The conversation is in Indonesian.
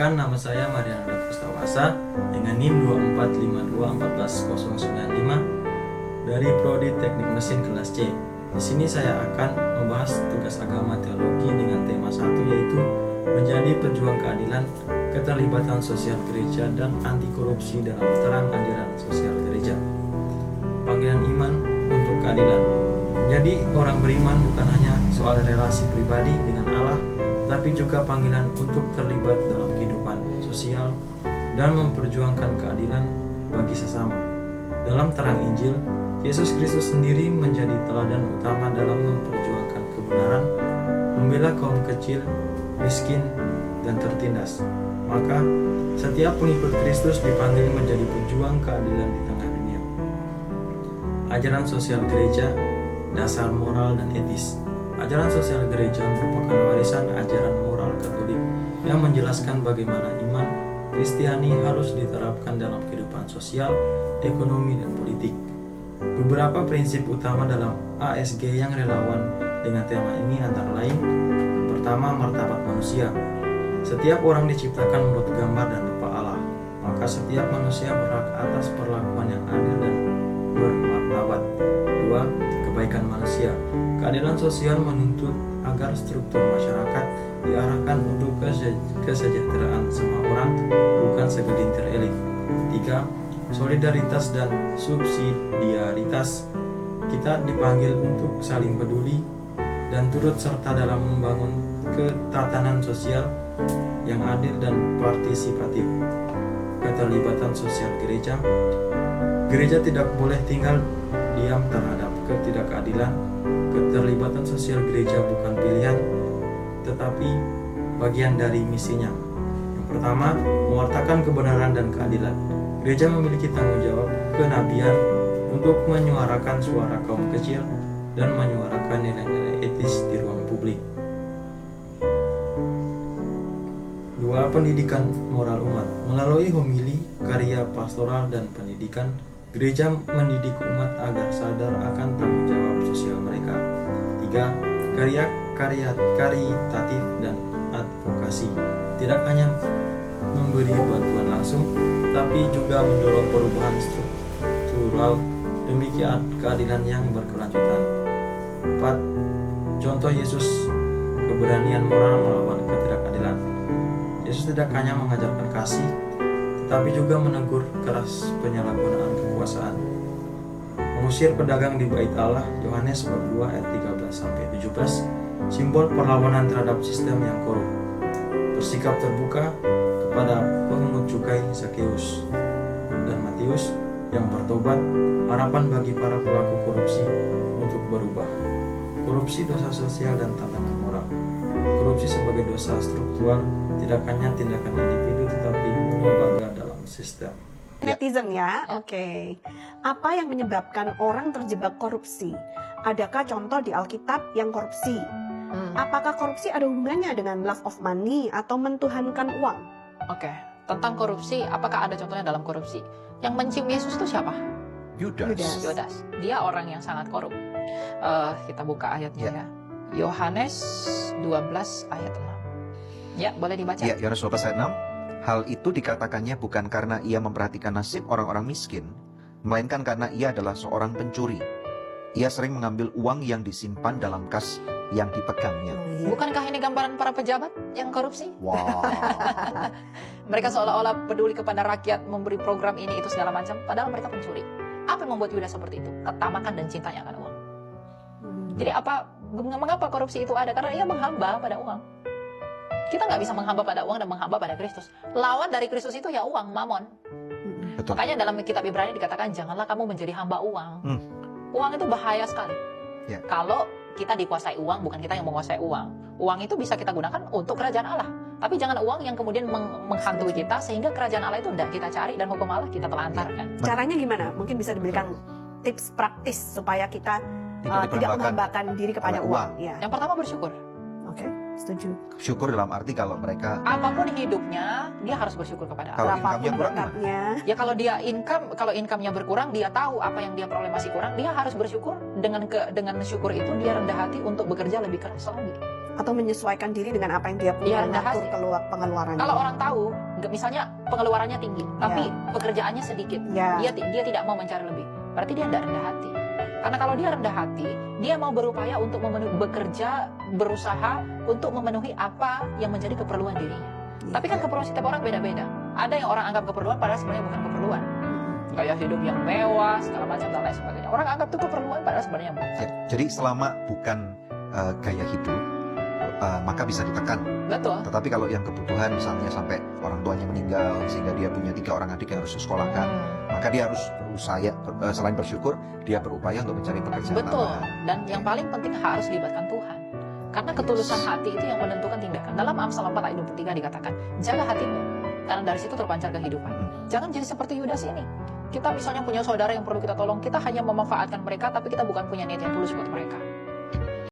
Nama saya Mariana Kustawasa dengan NIM 2452141095 dari Prodi Teknik Mesin kelas C. Di sini saya akan membahas tugas agama teologi dengan tema 1, yaitu menjadi pejuang keadilan, keterlibatan sosial gereja dan anti korupsi dalam terang ajaran sosial gereja. Panggilan iman untuk keadilan. Jadi orang beriman bukan hanya soal relasi pribadi dengan Allah, tapi juga panggilan untuk terlibat dalam kehidupan sosial dan memperjuangkan keadilan bagi sesama. Dalam terang Injil, Yesus Kristus sendiri menjadi teladan utama dalam memperjuangkan kebenaran, membela kaum kecil, miskin, dan tertindas. Maka, setiap pengikut Kristus dipanggil menjadi pejuang keadilan di tengah dunia. Ajaran sosial gereja, dasar moral dan etis. Ajaran sosial gereja merupakan warisan ajaran moral Katolik yang menjelaskan bagaimana iman Kristiani harus diterapkan dalam kehidupan sosial, ekonomi, dan politik. Beberapa prinsip utama dalam ASG yang relevan dengan tema ini antara lain: pertama, martabat manusia. Setiap orang diciptakan menurut gambar dan rupa Allah, maka setiap manusia berhak atas perlakuan yang adil dan bermartabat. Dua, kebaikan manusia. Keadilan sosial menuntut agar struktur masyarakat diarahkan untuk kesejahteraan semua orang, bukan segelintir elit. Tiga, solidaritas dan subsidiaritas. Kita dipanggil untuk saling peduli dan turut serta dalam membangun ketatanan sosial yang adil dan partisipatif. Keterlibatan sosial gereja. Gereja tidak boleh tinggal diam terhadap ketidakadilan. Keterlibatan sosial gereja bukan pilihan, tetapi bagian dari misinya. Yang pertama, mewartakan kebenaran dan keadilan. Gereja memiliki tanggung jawab kenabian untuk menyuarakan suara kaum kecil dan menyuarakan nilai-nilai etis di ruang publik. Dua, pendidikan moral umat. Melalui homili, karya pastoral, dan pendidikan, gereja mendidik umat agar sadar akan tanggung jawab sosial mereka. Tiga, karya karitatif dan advokasi. Tidak hanya memberi bantuan langsung, tapi juga mendorong perubahan struktural demi keadilan yang berkelanjutan. Empat, contoh Yesus, keberanian moral melawan ketidakadilan. Yesus tidak hanya mengajarkan kasih, tetapi juga menegur keras penyalahgunaan kekuasaan. Mengusir pedagang di bait Allah, Yohanes bab 2 ayat 13-17, simbol perlawanan terhadap sistem yang korup. Bersikap terbuka kepada pemungut cukai Zakeus dan Matius yang bertobat, harapan bagi para pelaku korupsi untuk berubah. Korupsi dosa sosial dan tantangan moral. Korupsi sebagai dosa struktural tidak hanya tindakan individu tetapi lembaga dalam sistem. Netizen ya, oke. Apa yang menyebabkan orang terjebak korupsi? Adakah contoh di Alkitab yang korupsi? Apakah korupsi ada hubungannya dengan love of money atau mentuhankan uang? Oke, tentang korupsi, apakah ada contohnya dalam korupsi? Yang mencium Yesus itu siapa? Yudas. Dia orang yang sangat korup. Kita buka ayatnya ya. Yohanes 12 ayat 6. Ya, boleh dibaca. Ya, Yohanes 12 ayat 6. Hal itu dikatakannya bukan karena ia memperhatikan nasib orang-orang miskin, melainkan karena ia adalah seorang pencuri. Ia sering mengambil uang yang disimpan dalam kas yang dipegangnya. Bukankah ini gambaran para pejabat yang korupsi? Wow. Mereka seolah-olah peduli kepada rakyat, memberi program ini itu segala macam, padahal mereka pencuri. Apa yang membuat Yudas seperti itu? Ketamakan dan cintanya akan uang. Jadi mengapa korupsi itu ada? Karena ia menghamba pada uang. Kita nggak bisa menghamba pada uang dan menghamba pada Kristus. Lawan dari Kristus itu ya uang, mamon. Betul. Makanya dalam kitab Ibrani dikatakan janganlah kamu menjadi hamba uang. Uang itu bahaya sekali. Ya. Kalau kita dikuasai uang, bukan kita yang menguasai uang. Uang itu bisa kita gunakan untuk kerajaan Allah. Tapi jangan uang yang kemudian menghantui kita sehingga kerajaan Allah itu tidak kita cari dan hukum Allah kita telantarkan. Caranya gimana? Mungkin bisa diberikan tips praktis supaya kita tidak menghambakan diri kepada uang. Ya. Yang pertama bersyukur. Oke, setuju. Syukur dalam arti kalau mereka Apapun hidupnya, dia harus bersyukur kepada Allah. Kalau Berapapun income-nya kurang, berkatnya. Ya kalau income-nya berkurang, dia tahu apa yang dia peroleh masih kurang, dia harus bersyukur. Dengan syukur itu dia rendah hati untuk bekerja lebih keras lagi. atau menyesuaikan diri dengan apa yang dia punya, Iya, rendah mengatur hati. pengeluarannya. Kalau orang tahu, misalnya pengeluarannya tinggi, tapi pekerjaannya sedikit, Ya. dia tidak mau mencari lebih. Berarti dia tidak rendah hati. Karena kalau dia rendah hati, dia mau berupaya untuk bekerja, berusaha untuk memenuhi apa yang menjadi keperluan dirinya. Tapi kan keperluan setiap orang beda-beda. Ada yang orang anggap keperluan padahal sebenarnya bukan keperluan. Kayak hidup yang mewah, segala macam dan lain sebagainya. Orang anggap itu keperluan padahal sebenarnya bukan. Ya, jadi selama bukan gaya hidup, maka bisa ditekan. Betul. Tetapi kalau yang kebutuhan misalnya sampai orang tuanya meninggal sehingga dia punya 3 orang adik yang harus disekolahkan, maka dia harus berusaha, selain bersyukur, dia berupaya untuk mencari pekerjaan Betul. tambahan. Dan yang paling penting harus libatkan Tuhan. Karena ketulusan hati itu yang menentukan tindakan. Dalam Amsal 4 ayat 23 dikatakan, jaga hatimu, karena dari situ terpancar kehidupan. Jangan jadi seperti Yudas ini. Kita misalnya punya saudara yang perlu kita tolong, kita hanya memanfaatkan mereka, tapi kita bukan punya niat yang tulus buat mereka.